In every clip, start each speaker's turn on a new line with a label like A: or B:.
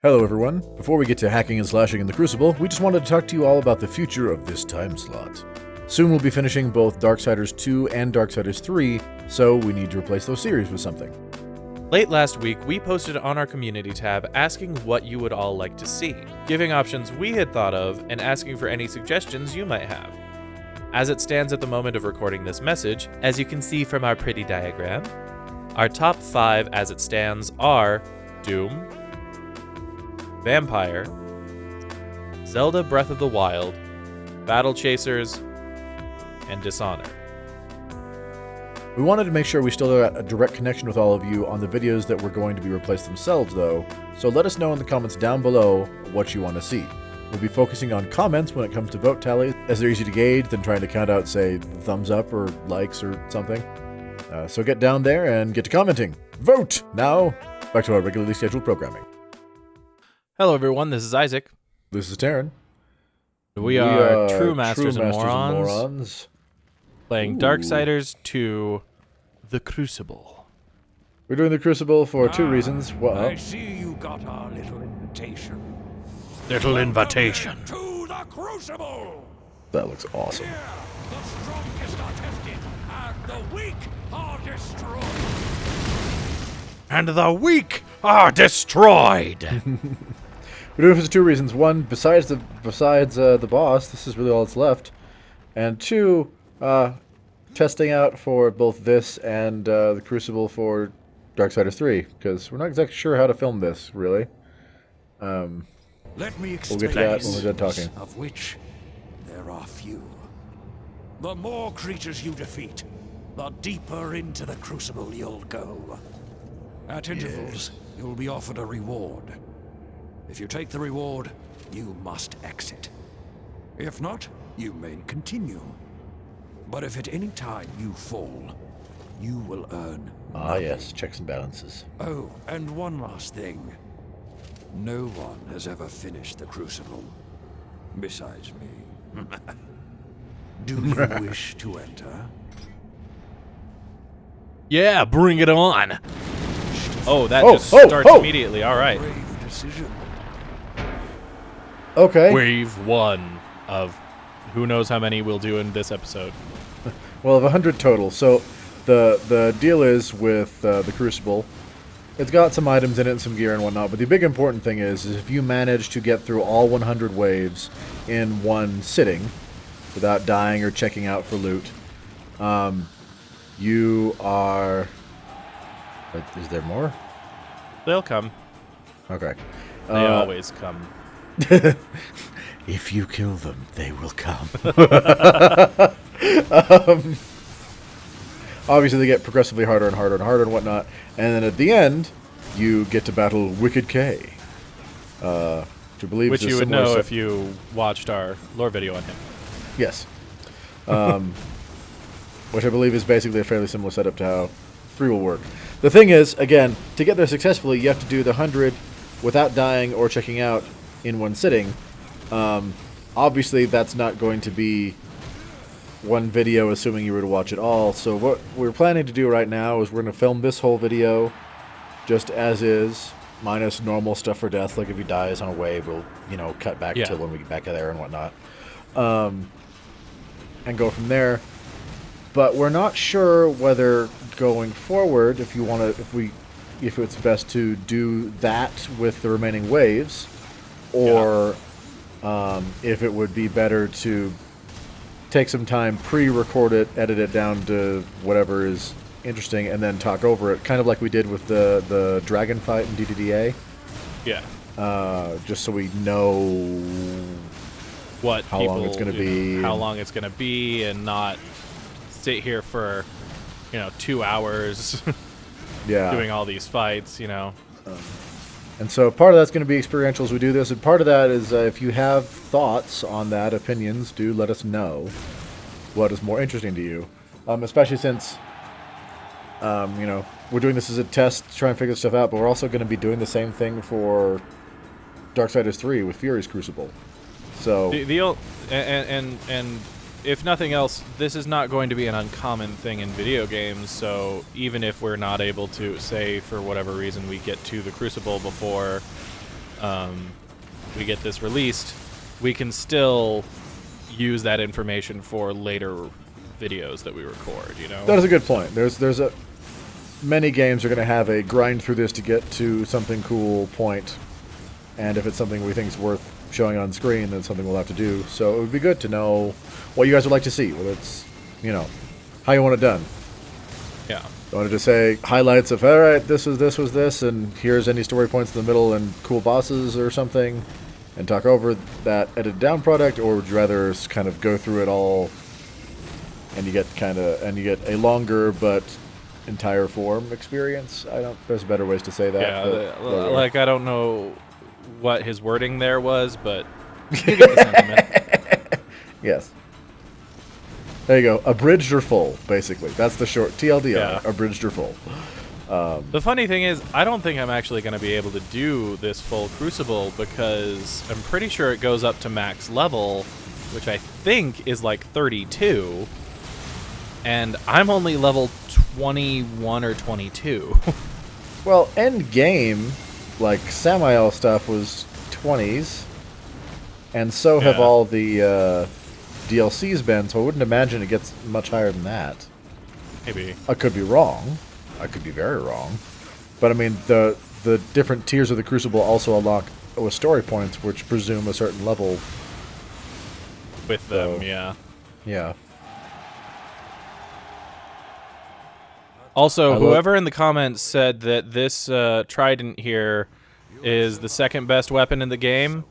A: Hello everyone. Before we get to hacking and slashing in the Crucible, we just wanted to talk to you all about the future of this time slot. Soon we'll be finishing both Darksiders 2 and Darksiders 3, so we need to replace those series with something.
B: Late last week, we posted on our community tab asking what you would all like to see, giving options we had thought of, and asking for any suggestions you might have. As it stands at the moment of recording this message, as you can see from our pretty diagram, our top 5 as it stands are Doom, Vampire, Zelda Breath of the Wild, Battle Chasers, and Dishonored.
A: We wanted to make sure we still got a direct connection with all of you on the videos that were going to be replaced themselves though, so let us know in the comments down below what you want to see. We'll be focusing on comments when it comes to vote tallies, as they're easy to gauge than trying to count out, say, thumbs up or likes or something. So get down there and get to commenting. Vote! Now, back to our regularly scheduled programming.
B: Hello everyone, this is Isaac.
A: This is Taryn.
B: We are True Masters and Morons, playing Darksiders 2, The Crucible.
A: We're doing the Crucible for two reasons.
C: I see you got our little invitation.
B: Little invitation.
C: To the Crucible!
A: That looks awesome.
C: Here, the strongest are tested, and the weak are destroyed.
B: And the weak are destroyed!
A: We're doing it for two reasons. One, besides the boss, this is really all that's left. And two, testing out for both this and the Crucible for Darksiders 3, because we're not exactly sure how to film this, really.
C: Let me
A: We'll
C: explain
A: get to that when we're done talking.
C: Of which there are few. The more creatures you defeat, the deeper into the Crucible you'll go. At intervals, you'll be offered a reward. If you take the reward, you must exit. If not, you may continue. But if at any time you fall, you will earn nothing.
A: Yes, checks and balances.
C: Oh, and one last thing. No one has ever finished the Crucible, besides me. Do you wish to enter?
B: Yeah, bring it on! Oh, that just starts immediately, alright.
C: Brave decision.
A: Okay.
B: Wave 1 of who knows how many we'll do in this episode.
A: Well, of 100 total. So the deal is with the Crucible, it's got some items in it and some gear and whatnot, but the big important thing is if you manage to get through all 100 waves in one sitting without dying or checking out for loot, you are... Is there more?
B: They'll come.
A: Okay.
B: They always come.
A: If you kill them, they will come. Obviously, they get progressively harder and harder and harder and whatnot. And then at the end, you get to battle Wicked K. Which I believe
B: Which
A: is
B: you would know if you watched our lore video on him.
A: Yes. Which I believe is basically a fairly similar setup to how 3 will work. The thing is, again, to get there successfully, you have to do the 100 without dying or checking out in one sitting. Obviously, that's not going to be one video, assuming you were to watch it all. So what we're planning to do right now is we're going to film this whole video just as is, minus normal stuff for death. Like if he dies on a wave, we'll, cut back to when we get back there and whatnot. And go from there. But we're not sure whether going forward, if it's best to do that with the remaining waves, or if it would be better to take some time, pre-record it, edit it down to whatever is interesting, and then talk over it, kind of like we did with the dragon fight in DDDA.
B: Yeah.
A: Just so we know
B: how
A: long it's going to be.
B: How long it's going to be, and not sit here for 2 hours doing all these fights,
A: And so part of that's going to be experiential as we do this, and part of that is if you have thoughts on that, opinions, do let us know what is more interesting to you, especially since we're doing this as a test to try and figure stuff out, but we're also going to be doing the same thing for Darksiders 3 with Fury's Crucible. So
B: and if nothing else, this is not going to be an uncommon thing in video games, so even if we're not able to, say, for whatever reason, we get to the Crucible before we get this released, we can still use that information for later videos that we record, you know?
A: That is a good point. Many games are going to have a grind through this to get to something cool point, and if it's something we think is worth showing on screen, then it's something we'll have to do. So it would be good to know what you guys would like to see, whether it's, how you want it done.
B: Yeah.
A: I wanted to say highlights of, all right, this was this, and here's any story points in the middle and cool bosses or something, and talk over that edited down product, or would you rather kind of go through it all and you get a longer but entire form experience? There's better ways to say that.
B: Yeah, I don't know what his wording there was, but you get the sentiment.
A: Yes. There you go. Abridged or full, basically. That's the short TLDR.
B: Yeah.
A: Abridged or full.
B: The funny thing is, I don't think I'm actually going to be able to do this full Crucible because I'm pretty sure it goes up to max level, which I think is like 32, and I'm only level 21 or 22.
A: Well, end game, like Samael stuff, was 20s, and so have all the DLCs been, so I wouldn't imagine it gets much higher than that.
B: Maybe.
A: I could be wrong. I could be very wrong. But I mean, the different tiers of the Crucible also unlock with story points, which presume a certain level.
B: With them, yeah.
A: Yeah.
B: Also, whoever in the comments said that this trident here is the second best weapon in the game,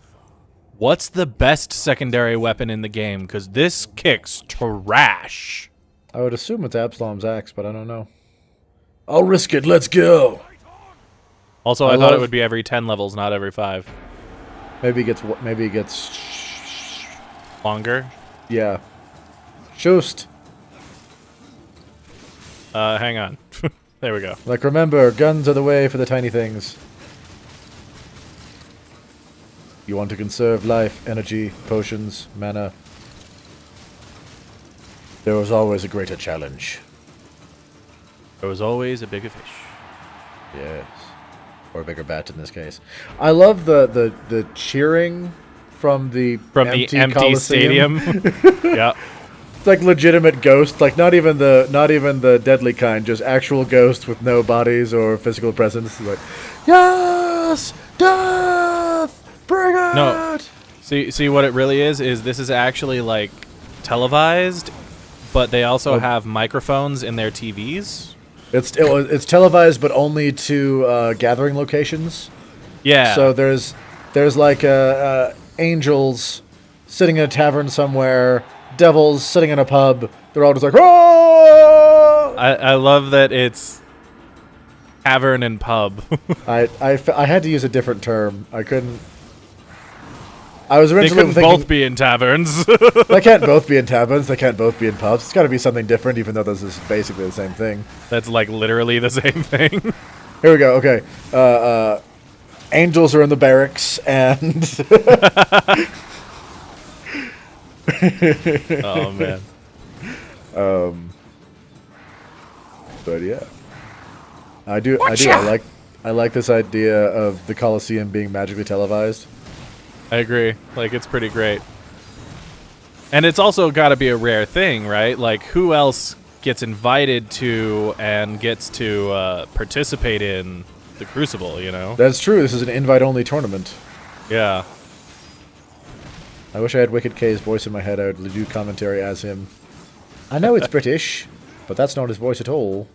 B: what's the best secondary weapon in the game? Because this kicks trash.
A: I would assume it's Absalom's axe, but I don't know. I'll risk it. Let's go.
B: Also, I thought it would be every 10 levels, not every 5.
A: Maybe it gets
B: Longer?
A: Yeah. Shoost.
B: Hang on. There we go.
A: Like, remember, guns are the way for the tiny things. You want to conserve life, energy, potions, mana. There was always a greater challenge.
B: There was always a bigger fish.
A: Yes. Or a bigger bat in this case. I love the cheering from the
B: empty stadium. Yeah.
A: It's like legitimate ghost, like not even the deadly kind, just actual ghost with no bodies or physical presence. Like, yes, death, bring it.
B: No, see what it really is this is actually like televised, but they also have microphones in their TVs.
A: It's televised, but only to gathering locations.
B: Yeah.
A: So there's like angels sitting in a tavern somewhere. Devils sitting in a pub. They're all just like, oh!
B: I love that it's tavern and pub.
A: I had to use a different term. I couldn't. I was originally
B: they couldn't
A: thinking,
B: both be in taverns.
A: They can't both be in taverns. They can't both be in pubs. It's got to be something different, even though this is basically the same thing.
B: That's like literally the same thing.
A: Here we go. Okay. Angels are in the barracks, and
B: Oh man.
A: But yeah, I like this idea of the Colosseum being magically televised.
B: I agree. Like, it's pretty great. And it's also got to be a rare thing, right? Like, who else gets invited to and gets to participate in the Crucible, you know?
A: That's true. This is an invite-only tournament.
B: Yeah.
A: I wish I had Wicked K's voice in my head. I would do commentary as him. I know it's British, but that's not his voice at all.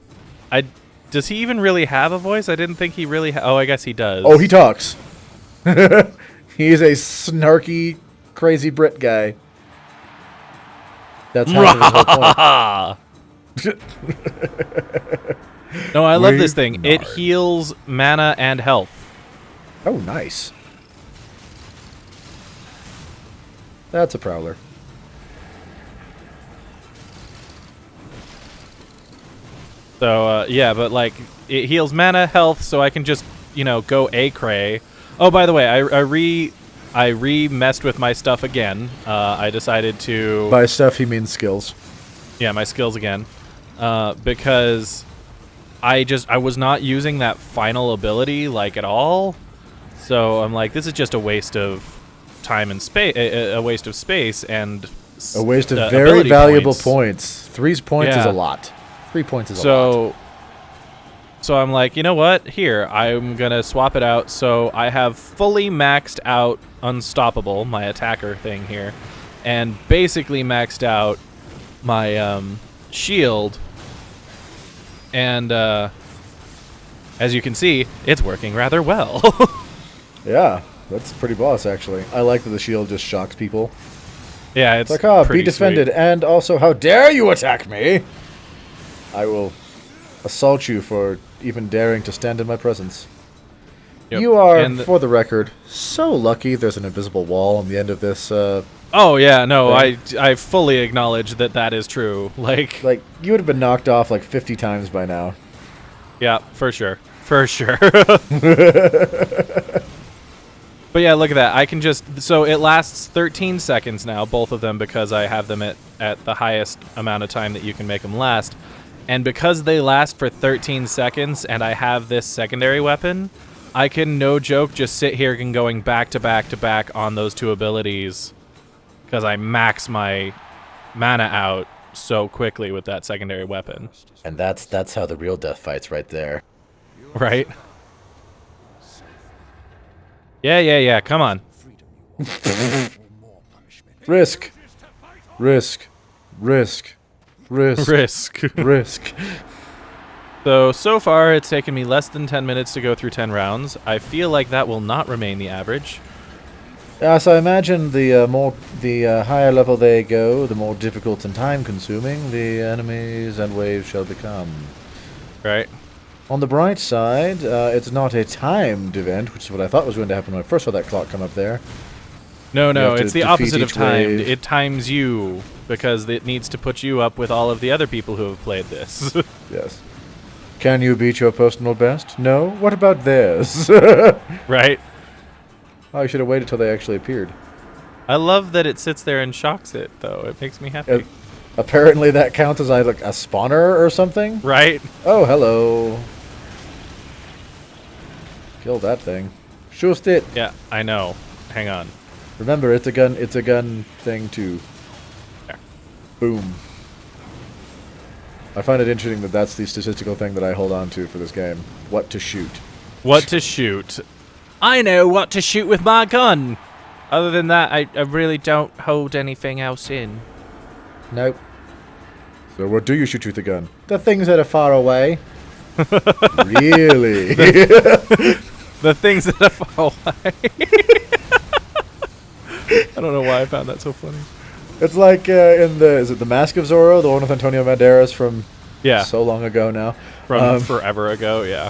B: Does he even really have a voice? I didn't think he really oh, I guess he does.
A: Oh, he talks. He's a snarky, crazy Brit guy. That's half of his whole point.
B: No, I love this thing. It heals mana and health.
A: Oh, nice. That's a prowler.
B: So, yeah, but, like, it heals mana, health, so I can just, go A-cray. Oh, by the way, I re-messed with my stuff again. I decided to...
A: By stuff, he means skills.
B: Yeah, my skills again. Because I was not using that final ability, like, at all. So I'm like, this is just a waste of time and space, a waste of space, and
A: A waste of very
B: ability
A: valuable points. 3 points is
B: Yeah.
A: a lot. 3 points is a lot.
B: So I'm like, you know what? Here, I'm going to swap it out. So I have fully maxed out Unstoppable, my attacker thing here, and basically maxed out my shield. And as you can see, it's working rather well.
A: Yeah, that's pretty boss, actually. I like that the shield just shocks people.
B: Yeah, it's
A: Like, be
B: pretty
A: defended,
B: sweet.
A: and also, how dare you attack me? I will assault you for even daring to stand in my presence.
B: Yep.
A: You are,
B: And
A: for the record, so lucky there's an invisible wall on the end of this.
B: Oh yeah, no,
A: Right.
B: I fully acknowledge that that is true. Like,
A: You would have been knocked off like 50 times by now.
B: yeah, for sure. For sure. But yeah, look at that. I can just... So it lasts 13 seconds now, both of them, because I have them at the highest amount of time that you can make them last. And because they last for 13 seconds and I have this secondary weapon, I can, no joke, just sit here and going back to back to back on those 2 abilities because I max my mana out so quickly with that secondary weapon.
A: And that's how the real death fight's right there.
B: Right? Yeah, come on.
A: Risk. Risk. Risk. Risk.
B: Risk.
A: Risk.
B: So far, it's taken me less than 10 minutes to go through 10 rounds. I feel like that will not remain the average.
A: So I imagine the higher level they go, the more difficult and time-consuming the enemies and waves shall become.
B: Right?
A: On the bright side, it's not a timed event, which is what I thought was going to happen when I first saw that clock come up there.
B: No,
A: have to
B: it's the
A: defeat
B: opposite of
A: each
B: timed.
A: wave.
B: It times you because it needs to put you up with all of the other people who have played this.
A: Yes. Can you beat your personal best? No? What about theirs?
B: Right?
A: Oh, I should have waited till they actually appeared.
B: I love that it sits there and shocks it, though. It makes me happy.
A: Apparently that counts as like a spawner or something?
B: Right?
A: Oh, hello. Kill that thing. Shoot it.
B: Yeah, I know. Hang on.
A: Remember, it's a gun thing too.
B: There.
A: Boom. I find it interesting that that's the statistical thing that I hold on to for this game. What to shoot.
B: What to shoot. I know what to shoot with my gun. Other than that, I really don't hold anything else in.
A: Nope. So what do you shoot with the gun? The things that are far away. Really?
B: The things that are far away. I don't know why I found that so funny.
A: It's like is it the Mask of Zorro, the one with Antonio Banderas from
B: Yeah,
A: so long ago now?
B: from forever ago, yeah.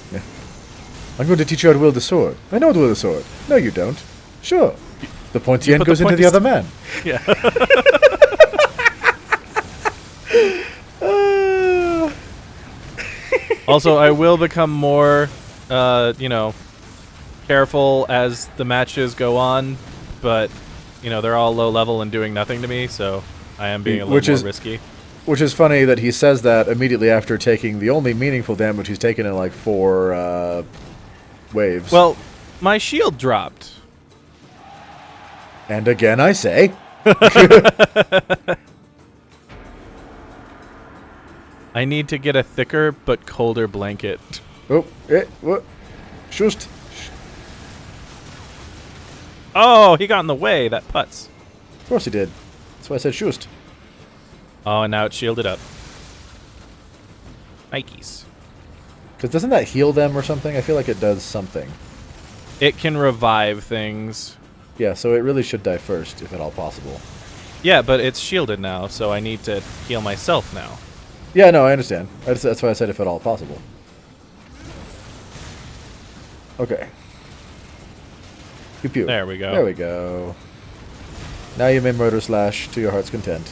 A: I'm going to teach you how to wield the sword. I know how to wield the sword. No, you don't. Sure. The pointy end
B: put the
A: goes into the
B: pointy
A: other man.
B: Yeah. Also, I will become more, careful as the matches go on, but, they're all low level and doing nothing to me, so I am being a little more risky.
A: Which is funny that he says that immediately after taking the only meaningful damage he's taken in like 4 waves.
B: Well, my shield dropped.
A: And again I say...
B: I need to get a thicker but colder blanket.
A: Oh, what? Shust.
B: Oh, he got in the way, that putz.
A: Of course he did. That's why I said shust.
B: Oh, and now it's shielded up. Nikes.
A: Because doesn't that heal them or something? I feel like it does something.
B: It can revive things.
A: Yeah, so it really should die first, if at all possible.
B: Yeah, but it's shielded now, so I need to heal myself now.
A: Yeah, no, I understand. That's why I said if at all possible. Okay. Pew pew.
B: There we go.
A: There we go. Now you may murder Slash to your heart's content.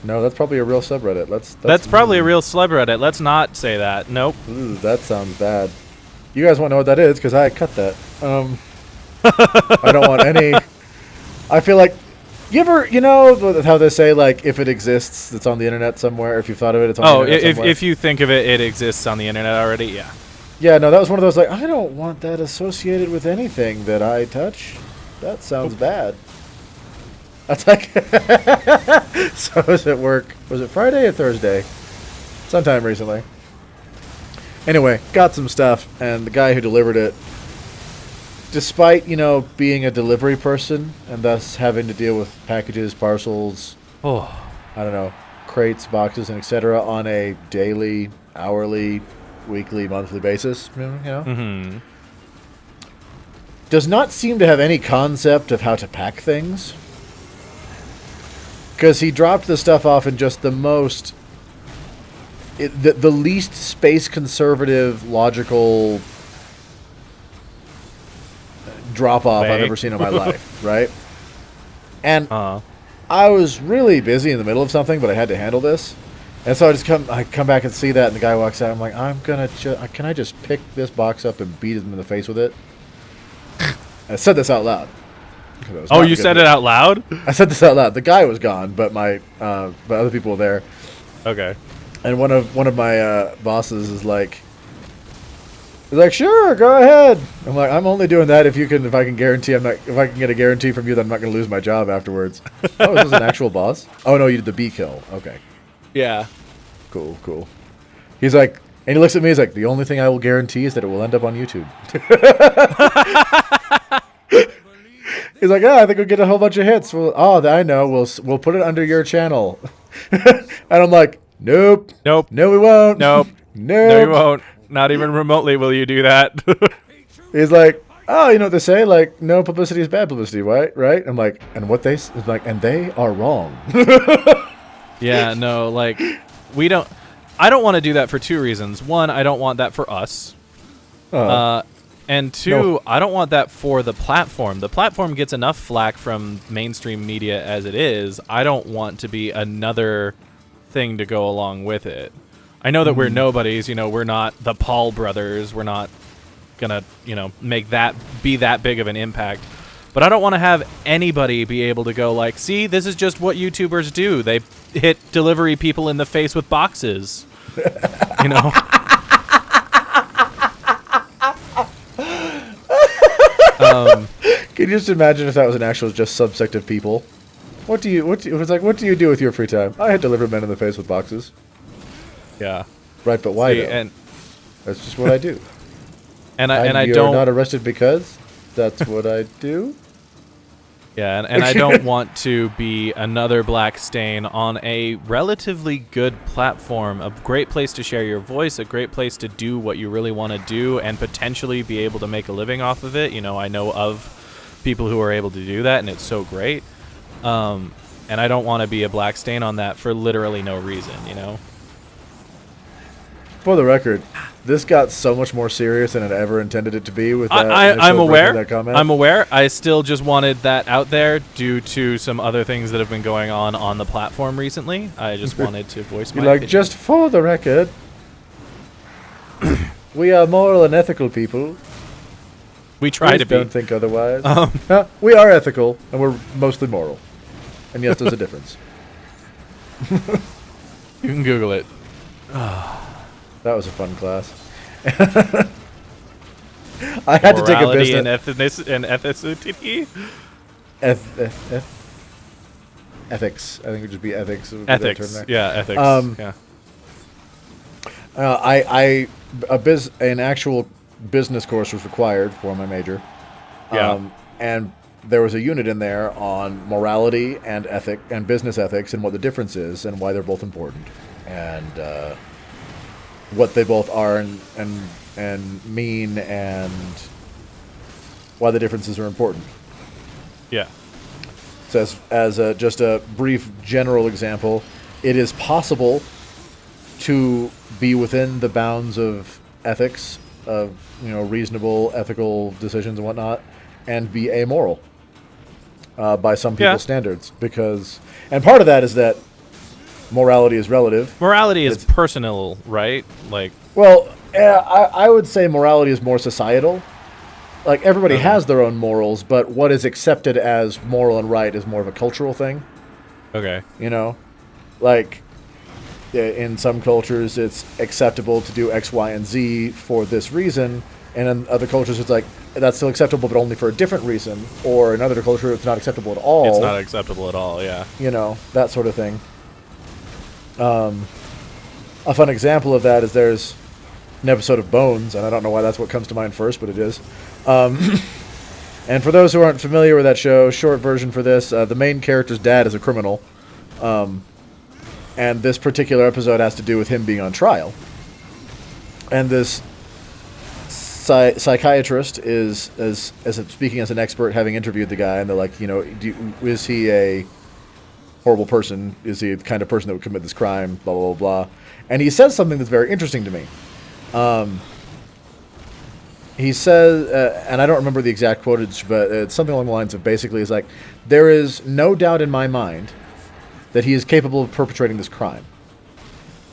A: No, that's probably a real subreddit. That's
B: probably a real subreddit. Let's not say that. Nope.
A: Ooh, that sounds bad. You guys won't know what that is because I cut that. I don't want any... I feel like You ever, you know how they say, like, if it exists, it's on the internet somewhere. If you've thought of it, it's on the internet somewhere.
B: If you think of it, it exists on the internet already. Yeah.
A: Yeah, no, that was one of those, like, I don't want that associated with anything that I touch. That sounds bad. That's like, so I was at work. Was it Friday or Thursday? Sometime recently. Anyway, got some stuff, and the guy who delivered it, despite, being a delivery person and thus having to deal with packages, parcels, I don't know, crates, boxes, and etc. on a daily, hourly, weekly, monthly basis,
B: Mm-hmm.
A: does not seem to have any concept of how to pack things. Because he dropped the stuff off in just the most, the least space conservative, logical drop off I've ever seen in my life, right? And I was really busy in the middle of something, but I had to handle this, and so I come back and see that, and the guy walks out. I'm like, can I just pick this box up and beat him in the face with it? I said this out loud.
B: Oh, you said it out loud?
A: I said this out loud. The guy was gone, but but other people were there.
B: Okay.
A: And one of my bosses is like, sure, go ahead. I'm like, I'm only doing that if I can guarantee if I can get a guarantee from you that I'm not going to lose my job afterwards. Oh, is this an actual boss? Oh no, you did the bee kill. Okay.
B: Yeah.
A: Cool. He's like, and he looks at me. He's like, the only thing I will guarantee is that it will end up on YouTube. He's like, I think we'll get a whole bunch of hits. I know. We'll put it under your channel. And I'm like, nope.
B: No,
A: we won't.
B: Nope. No, you won't. Not even remotely will you do that.
A: He's like, oh, you know what they say? Like, no publicity is bad publicity, right? I'm like, and what they is like, and they are wrong.
B: Yeah, no, like, I don't want to do that for two reasons. One, I don't want that for us. And two, no. I don't want that for the platform. The platform gets enough flack from mainstream media as it is. I don't want to be another thing to go along with it. I know that we're nobodies, we're not the Paul brothers. We're not gonna, make that be that big of an impact. But I don't want to have anybody be able to go like, see, this is just what YouTubers do. They hit delivery people in the face with boxes.
A: Can you just imagine if that was an actual just subsect of people? What do you do with your free time? I had delivered men in the face with boxes.
B: Yeah.
A: Right, but why?
B: See,
A: though?
B: and
A: that's just what I do.
B: and I
A: you're
B: don't
A: not arrested because that's what I do.
B: Yeah, and I don't want to be another black stain on a relatively good platform, a great place to share your voice, a great place to do what you really want to do, and potentially be able to make a living off of it. I know of people who are able to do that, and it's so great. And I don't want to be a black stain on that for literally no reason,
A: For the record, this got so much more serious than it ever intended it to be. With that,
B: I'm aware.
A: That comment.
B: I'm aware. I still just wanted that out there due to some other things that have been going on the platform recently. I just wanted to voice my opinion.
A: Just for the record, we are moral and ethical people.
B: We try to be.
A: Don't think otherwise. We are ethical, and we're mostly moral. And yes, there's a difference.
B: You can Google it.
A: That was a fun class. I had to take a business
B: and ethnicity.
A: Ethics. I think it would just be ethics.
B: Ethics. Yeah, ethics.
A: An actual business course was required for my major.
B: Yeah.
A: And there was a unit in there on morality and business ethics and what the difference is and why they're both important and what they both are and mean and why the differences are important.
B: Yeah.
A: So as just a brief general example, it is possible to be within the bounds of ethics, of reasonable ethical decisions and whatnot, and be amoral by some people's standards. And part of that is that morality is relative.
B: Morality is personal, right?
A: Well, I would say morality is more societal. like everybody has their own morals, but what is accepted as moral and right is more of a cultural thing.
B: Okay.
A: You know, like in some cultures it's acceptable to do X, Y, and Z for this reason, and in other cultures it's like that's still acceptable but only for a different reason, or in another culture it's not acceptable at all.
B: It's not acceptable at all, yeah.
A: You know, that sort of thing. A fun example of that is there's an episode of Bones, and I don't know why that's what comes to mind first, but it is. And for those who aren't familiar with that show, short version for this, the main character's dad is a criminal. And this particular episode has to do with him being on trial. And this psychiatrist is speaking as an expert, having interviewed the guy, and they're like, you know, is he a horrible person? Is he the kind of person that would commit this crime? Blah, blah, blah, blah. And he says something that's very interesting to me. He says, and I don't remember the exact quotage, but it's something along the lines of basically is like, there is no doubt in my mind that he is capable of perpetrating this crime.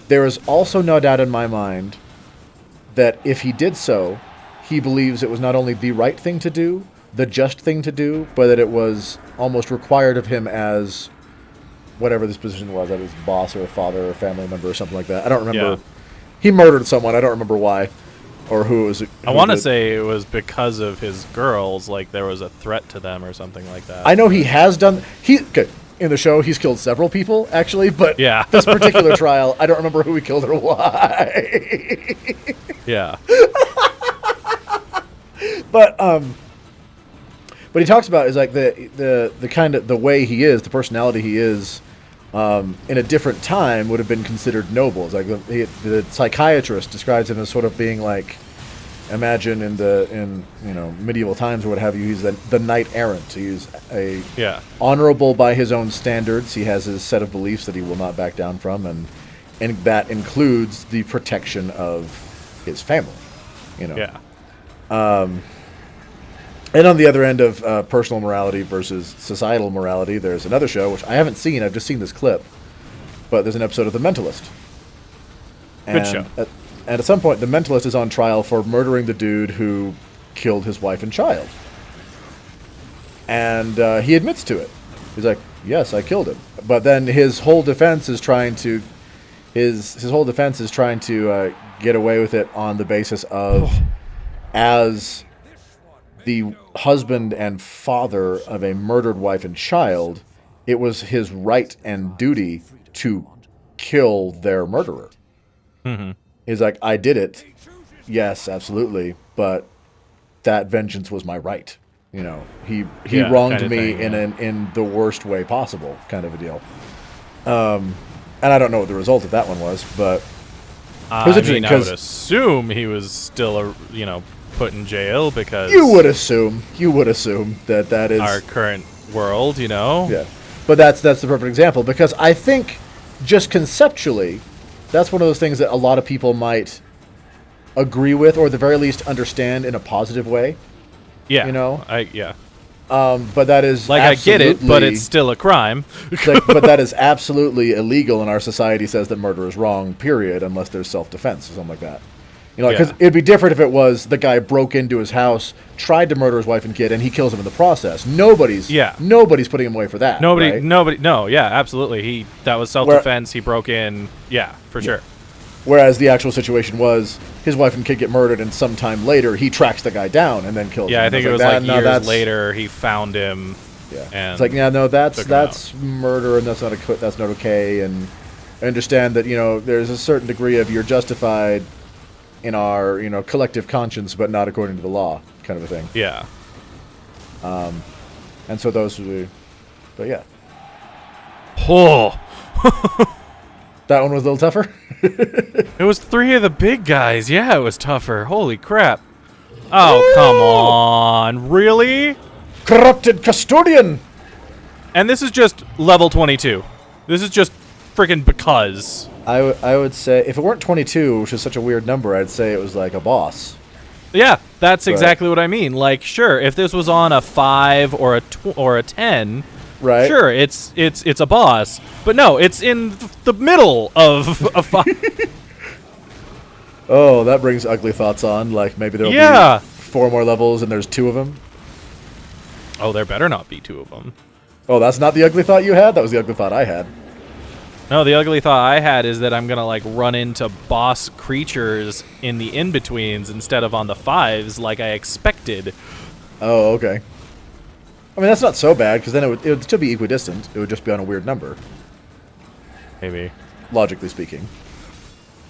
A: There is also no doubt in my mind that if he did so, he believes it was not only the right thing to do, the just thing to do, but that it was almost required of him as whatever this position was, that his boss or a father or a family member or something like that. I don't remember.
B: Yeah.
A: He murdered someone. I don't remember why or who it was.
B: I want to say it was because of his girls, like there was a threat to them or something like that.
A: I know he has done... Okay, in the show, he's killed several people, actually, but
B: yeah.
A: This particular trial, I don't remember who he killed or why.
B: Yeah.
A: But he talks about is like the kind of the way he is, the personality he is, in a different time would have been considered noble. It's like the psychiatrist describes him as sort of being like, imagine in medieval times or what have you, he's the knight errant. He's honorable by his own standards. He has his set of beliefs that he will not back down from, and that includes the protection of his family. You know.
B: Yeah.
A: And on the other end of personal morality versus societal morality, there's another show, which I haven't seen. I've just seen this clip. But there's an episode of The Mentalist.
B: Good show.
A: And at some point, The Mentalist is on trial for murdering the dude who killed his wife and child. And he admits to it. He's like, yes, I killed him. But then his whole defense is trying to... His whole defense is trying to get away with it on the basis of... As... the husband and father of a murdered wife and child, it was his right and duty to kill their murderer.
B: Mm-hmm.
A: He's like, I did it. Yes, absolutely. But that vengeance was my right. You know, he wronged me in the worst way possible, kind of a deal. And I don't know what the result of that one was, but it was interesting.
B: I would assume he was still put in jail because
A: you would assume that is
B: our current world,
A: Yeah, but that's the perfect example, because I think just conceptually, that's one of those things that a lot of people might agree with, or at the very least understand in a positive way.
B: Yeah,
A: but that is
B: like I get it, but it's still a crime.
A: But that is absolutely illegal, and our society says that murder is wrong. Period, unless there's self-defense or something like that. Because it'd be different if it was the guy broke into his house, tried to murder his wife and kid, and he kills him in the process. Nobody's putting him away for that.
B: Absolutely. That was self-defense. He broke in. Yeah, for sure.
A: Whereas the actual situation was his wife and kid get murdered, and sometime later he tracks the guy down and then kills him.
B: Yeah, I think it was like years later he found him.
A: Yeah,
B: and
A: it's like that's murder, and that's not okay. And I understand that there's a certain degree of you're justified in our collective conscience, but not according to the law, kind of a thing.
B: Yeah.
A: And so those would be, but yeah.
B: Oh.
A: That one was a little tougher.
B: It was 3 of the big guys. Yeah, it was tougher. Holy crap. Oh, come on. Really?
A: Corrupted custodian.
B: And this is just level 22. This is just freaking because.
A: I would say, if it weren't 22, which is such a weird number, I'd say it was like a boss.
B: Yeah, that's exactly what I mean. Like, sure, if this was on a 5 or a 10,
A: right?
B: Sure, it's a boss. But no, it's in the middle of a 5.
A: Oh, that brings ugly thoughts on. Like maybe there'll be 4 more levels and there's 2 of them.
B: Oh, there better not be 2 of them.
A: Oh, that's not the ugly thought you had? That was the ugly thought I had.
B: No, the ugly thought I had is that I'm gonna like run into boss creatures in the in-betweens instead of on the 5s like I expected.
A: Oh, okay. I mean, that's not so bad, because then it would still be equidistant. It would just be on a weird number.
B: Maybe.
A: Logically speaking.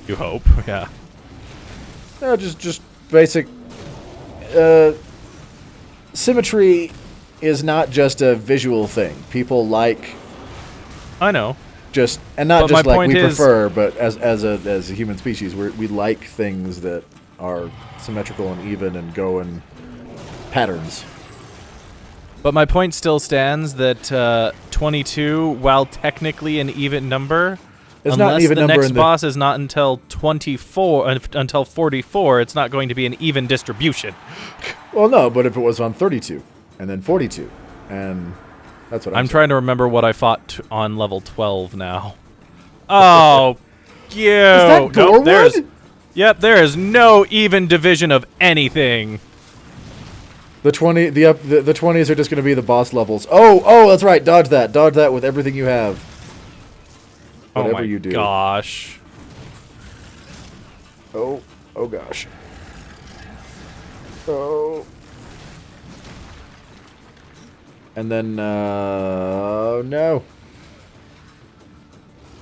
B: You hope, yeah.
A: No, just basic... symmetry is not just a visual thing. People like...
B: I know.
A: Just... And not
B: But
A: just
B: my
A: like
B: point
A: we
B: is-
A: prefer, but as a human species, we like things that are symmetrical and even and go in patterns.
B: But my point still stands that 22, while technically an even number,
A: It's not an
B: unless
A: even
B: the
A: number
B: next
A: in the-
B: boss is not until 24, until 44, it's not going to be an even distribution.
A: Well, no, but if it was on 32, and then 42, and that's what I'm saying.
B: trying to remember what I fought on level 12 now. Oh, you.
A: Is that
B: Nope,
A: Gorwood?
B: Yep, there is no even division of anything.
A: The 20s are just going to be the boss levels. Oh, that's right. Dodge that with everything you have. Whatever
B: Oh my
A: you do.
B: gosh.
A: Oh gosh. Oh. And then no.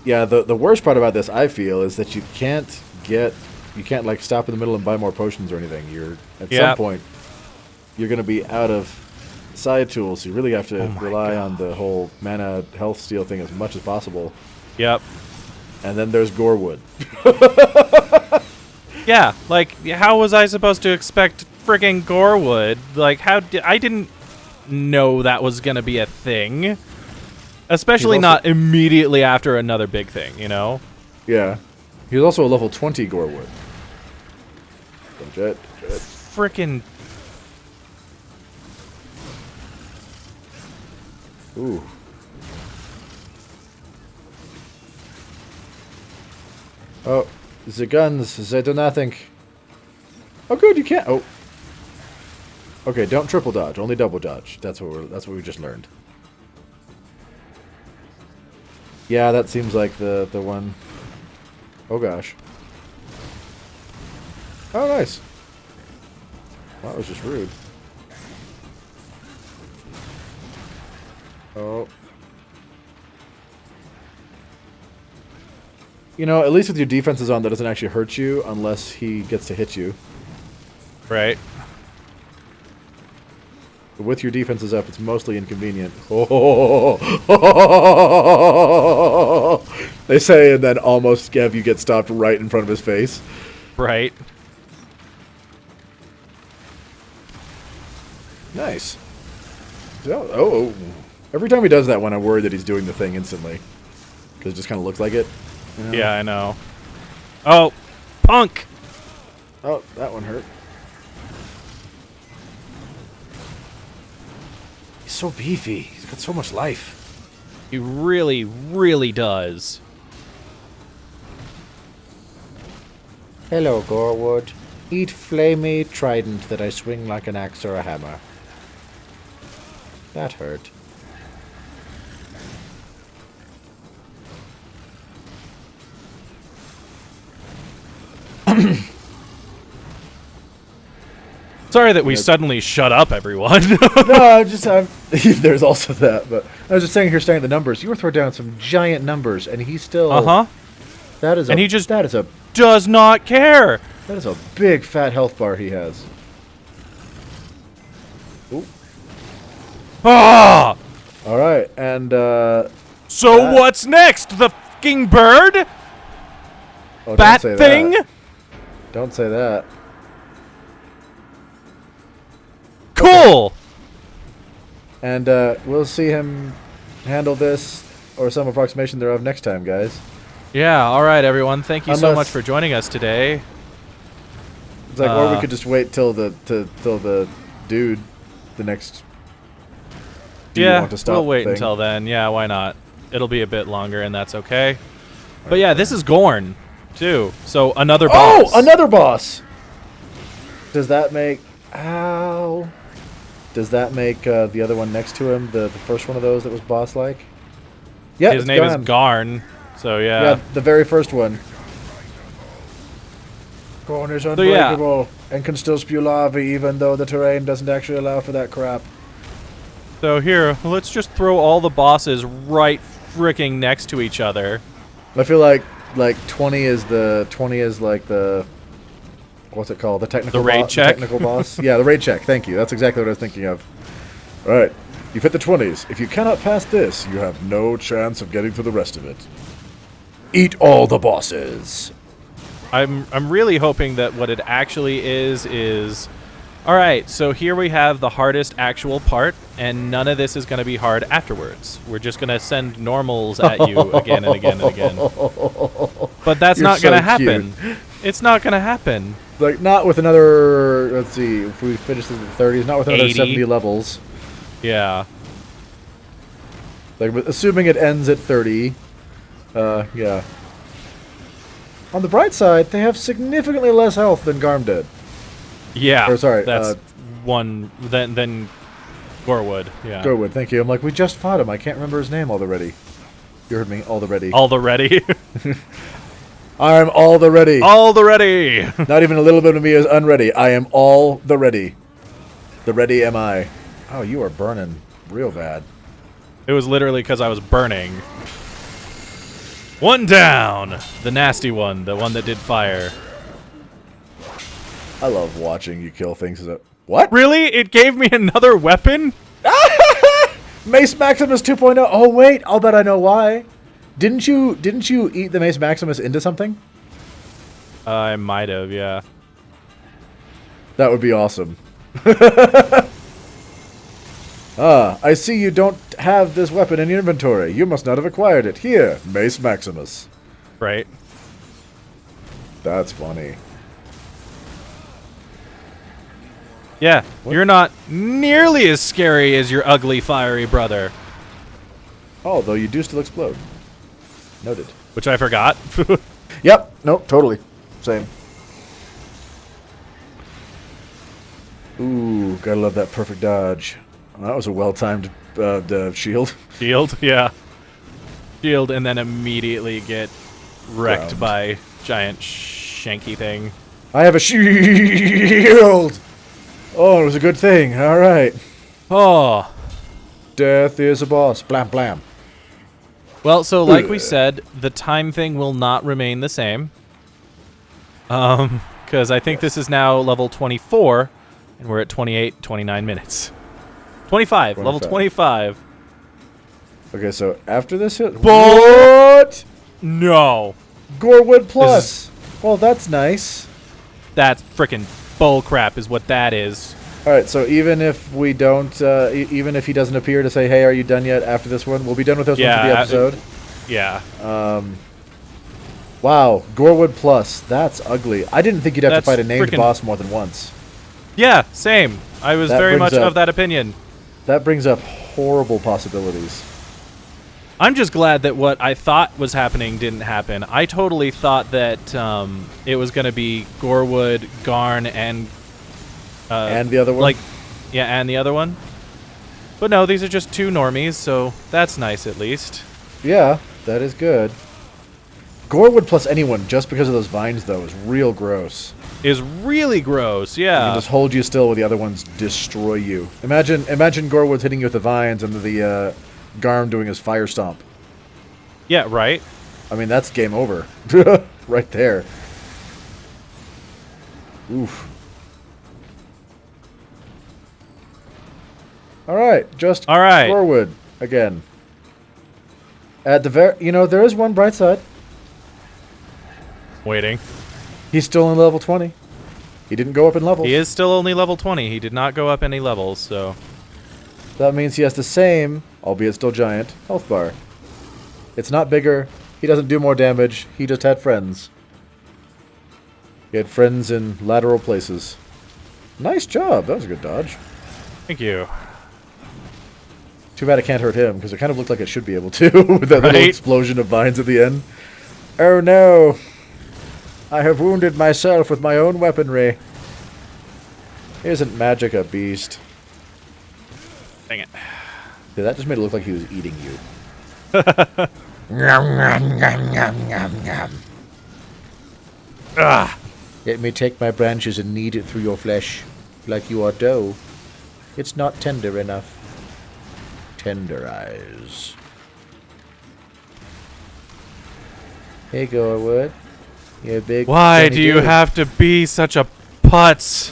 A: Yeah, the worst part about this, I feel, is that you can't like stop in the middle and buy more potions or anything. You're at some point you're going to be out of side tools. So you really have to rely on the whole mana health steal thing as much as possible.
B: Yep.
A: And then there's Gorewood.
B: Yeah, like, how was I supposed to expect friggin' Gorewood? Like, I didn't know that was gonna be a thing. Especially not immediately after another big thing, you know?
A: Yeah. He was also a level 20 Gorewood. Jet.
B: Frickin'...
A: Ooh. Oh, the guns, they do nothing. Oh, good, you can't. Oh. Okay, don't triple dodge, only double dodge. That's what we just learned. Yeah, that seems like the one. Oh gosh. Oh, nice. That was just rude. Oh. You know, at least with your defenses on, that doesn't actually hurt you unless he gets to hit you.
B: Right.
A: But with your defenses up, it's mostly inconvenient. They say, and then almost have you get stopped right in front of his face.
B: Right.
A: Nice. Oh. Every time he does that one, I'm worried that he's doing the thing instantly. Because it just kind of looks like it. You know?
B: Yeah, I know. Oh, punk!
A: Oh, that one hurt. He's so beefy. He's got so much life.
B: He really, really does.
A: Hello, Gorewood. Eat flamey trident that I swing like an axe or a hammer. That hurt.
B: Sorry that we suddenly shut up, everyone.
A: No, there's also that, but I was just saying here, staring at the numbers. You were throwing down some giant numbers, and he still. That is.
B: And he just
A: that is a
B: does not care.
A: that is a big fat health bar he has. Ooh.
B: Ah!
A: All right, and
B: So what's next? The fucking bird?
A: oh,
B: Bat
A: don't say
B: thing?
A: that. Don't say that.
B: Cool.
A: And we'll see him handle this or some approximation thereof next time, guys.
B: Yeah, all right, everyone. Thank you so
A: Unless-
B: much for joining us today.
A: It's like, or we could just wait till the dude, the next. Do you
B: Yeah,
A: want to stop
B: we'll wait
A: thing.
B: until then. Yeah, why not? It'll be a bit longer, and that's okay. But yeah, this is Gorn, too. So another boss.
A: Oh, another boss. Does that make? Ow. Does that make the other one next to him the first one of those that was boss-like? Yeah,
B: His name is Garn. So yeah.
A: Yeah, the very first one. Garn is unbreakable and can still spew lava even though the terrain doesn't actually allow for that crap.
B: So here, let's just throw all the bosses right freaking next to each other.
A: I feel like 20 is like the what's it called? The technical
B: raid check?
A: The technical boss. Yeah, the raid check. Thank you. That's exactly what I was thinking of. All right. You've hit the 20s. If you cannot pass this, you have no chance of getting to the rest of it. Eat all the bosses.
B: I'm really hoping that what it actually is all right, so here we have the hardest actual part, and none of this is going to be hard afterwards. We're just going to send normals at you again and again and again. But that's not going to happen. It's not going to happen.
A: Like, not with another, let's see, if we finish this in the 30s, not with another
B: 80.
A: 70 levels.
B: Yeah.
A: Like, assuming it ends at 30, yeah. On the bright side, they have significantly less health than Garm did.
B: Yeah.
A: Or, sorry,
B: that's one than Gorwood. Yeah.
A: Gorwood, thank you. I'm like, we just fought him. I can't remember his name already. You heard me. All the ready.
B: All the ready.
A: I'm all the ready.
B: All the ready.
A: Not even a little bit of me is unready. I am all the ready. The ready am I. Oh, you are burning real bad.
B: It was literally because I was burning. One down. The nasty one. The one that did fire.
A: I love watching you kill things. What?
B: Really? It gave me another weapon?
A: Mace Maximus 2.0. Oh wait, I'll bet I know why. Didn't you eat the Mace Maximus into something?
B: I might have, yeah.
A: That would be awesome. I see you don't have this weapon in your inventory. You must not have acquired it. Here, Mace Maximus.
B: Right.
A: That's funny.
B: Yeah, you're not nearly as scary as your ugly, fiery brother.
A: Although you do still explode. Noted.
B: Which I forgot.
A: Yep. Nope. Totally. Same. Ooh, gotta love that perfect dodge. That was a well-timed shield.
B: Shield, yeah. Shield, and then immediately get wrecked
A: Ground.
B: by giant shanky thing.
A: I have a shield! Oh, it was a good thing. All right.
B: Oh.
A: Death is a boss. Blam, blam.
B: Well, so like we said, the time thing will not remain the same. Because I think this is now level 24, and we're at 28, 29 minutes. 25, level 25.
A: Okay, so after this hit...
B: What? No.
A: Gorewood Plus. Well, that's nice.
B: That's frickin' bullcrap is what that is.
A: All right, so even if we don't, even if he doesn't appear to say, hey, are you done yet after this one? We'll be done with this one for the episode.
B: Yeah.
A: Wow, Gorewood Plus. That's ugly. I didn't think you'd have to fight a named boss more than once.
B: Yeah, same. I was very much of that opinion.
A: That brings up horrible possibilities.
B: I'm just glad that what I thought was happening didn't happen. I totally thought that it was going to be Gorewood, Garn, and
A: the other one?
B: And the other one. But no, these are just two normies, so that's nice at least.
A: Yeah, that is good. Gorewood plus anyone, just because of those vines, though, is real gross.
B: Is really gross, yeah.
A: They can just hold you still while the other ones destroy you. Imagine Gorewood's hitting you with the vines and the Garm doing his fire stomp.
B: Yeah, right?
A: I mean, that's game over. Right there. Oof. Alright, just Gorewood again. At the there is one bright side.
B: Waiting.
A: He's still on level 20. He didn't go up in levels.
B: He is still only level 20. He did not go up any levels, so...
A: That means he has the same, albeit still giant, health bar. It's not bigger. He doesn't do more damage. He just had friends. He had friends in lateral places. Nice job. That was a good dodge.
B: Thank you.
A: Too bad it can't hurt him, because it kind of looked like it should be able to, with that little explosion of vines at the end. Oh no! I have wounded myself with my own weaponry. Isn't magic a beast?
B: Dang it.
A: Yeah, that just made it look like he was eating you.
B: Ah.
A: Let me take my branches and knead it through your flesh, like you are dough. It's not tender enough. Tenderize. Hey, Gorwood. You big.
B: Why do you have to be such a putz?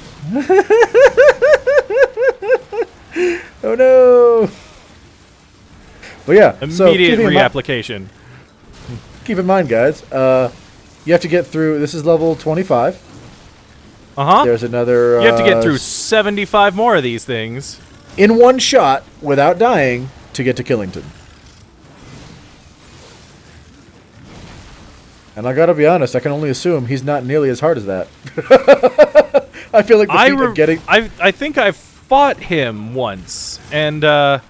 A: Oh no! But yeah,
B: Immediate reapplication.
A: Keep in mind, guys. You have to get through. This is level 25. There's another.
B: You have to get through 75 more of these things
A: in one shot without dying to get to Killington. And I gotta be honest, I can only assume he's not nearly as hard as that. I feel like the feat of getting.
B: I think I fought him once, and to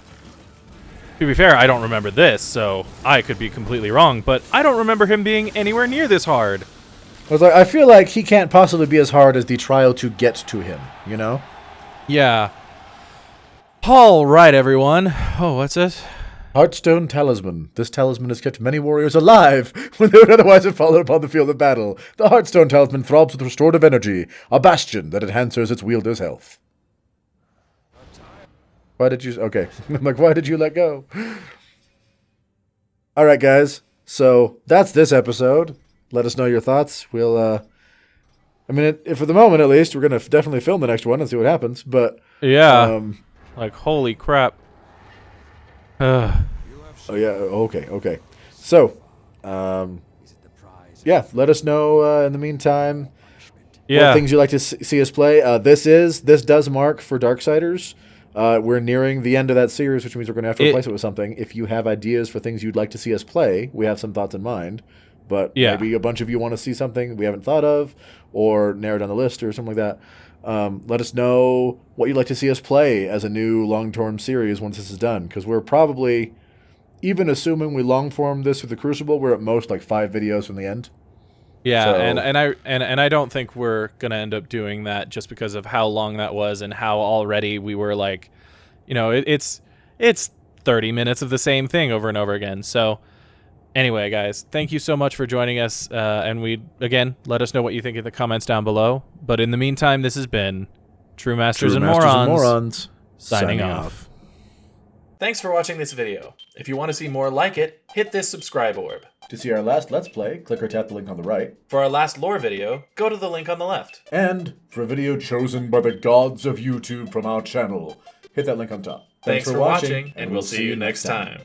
B: be fair, I don't remember this, so I could be completely wrong. But I don't remember him being anywhere near this hard.
A: I feel like he can't possibly be as hard as the trial to get to him. You know?
B: Yeah. All right, everyone. Oh, what's this?
A: Heartstone Talisman. This talisman has kept many warriors alive when they would otherwise have fallen upon the field of battle. The Heartstone Talisman throbs with restorative energy, a bastion that enhances its wielder's health. Why did you... Okay. I'm like, why did you let go? Alright, guys. So, that's this episode. Let us know your thoughts. We'll, I mean, for the moment, at least, we're going to definitely film the next one and see what happens, but...
B: Yeah. Like, holy crap.
A: Oh, yeah. Okay. So, yeah, let us know in the meantime what things you'd like to see us play. This does mark for Darksiders. We're nearing the end of that series, which means we're going to have to replace it with something. If you have ideas for things you'd like to see us play, we have some thoughts in mind. But maybe a bunch of you want to see something we haven't thought of or narrow down the list or something like that. Let us know what you'd like to see us play as a new long-term series once this is done. Because we're probably, even assuming we long-form this with the Crucible, we're at most like 5 videos from the end.
B: Yeah, so. and I don't think we're gonna end up doing that just because of how long that was and how already we were like, you know, it's 30 minutes of the same thing over and over again. So anyway, guys, thank you so much for joining us, and again let us know what you think in the comments down below. But in the meantime, this has been True Masters and Morons signing off. Thanks for watching this video. If you want to see more like it, hit this subscribe orb.
A: To see our last Let's Play, click or tap the link on the right.
B: For our last lore video, go to the link on the left.
A: And for a video chosen by the gods of YouTube from our channel, hit that link on top.
B: Thanks for watching, and we'll see you next time.